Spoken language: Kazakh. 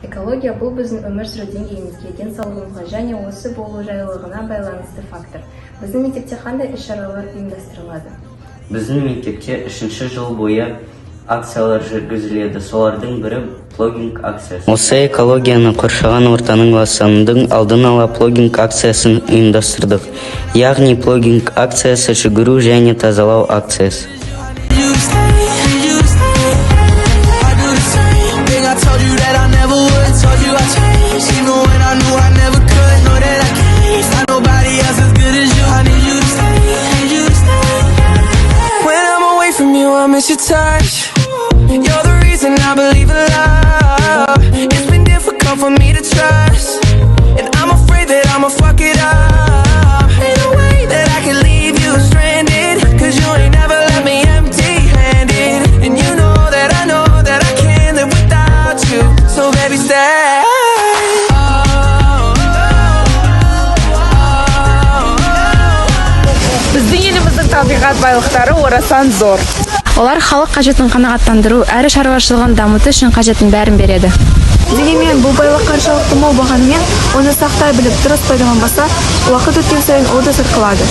Экология бұл біздің өмір сүру деңгейімізге, денсаулығымызға және осы болу жайлылығына байланысты фактор. Біздің мектепте қандай іс-шаралар ұйымдастырылады? Біздің мектепте 3-ші жыл бойы акциялар жүргізіледі. Солардың бірі плогинг акциясы. Осы экологияны қоршаған ортаның ластанудың алдын ала плогинг акциясын ұйымдастырдық. Яғни плогинг акциясы жүгіру және тазалау акциясы. I miss your touch. You're the reason I believe in love. It's been difficult for me to trust, and I'm afraid that I'ma fuck it up. Ain't no way that I can leave you stranded, cause you ain't never left me empty-handed. And you know that I can't live without you. So baby stay. Біздің еліміздің табиғат байлықтары орасан зор. Олар халық қажетін қанағаттандыру, әрі шаруашылығын дамыту үшін қажеттің бәрін береді. Дегенмен бұл байлық қаншалықты мол болғанымен, оны сақтай біліп дұрыс пайдаланбаса, уақыт өткен сайын ол да сарқылады.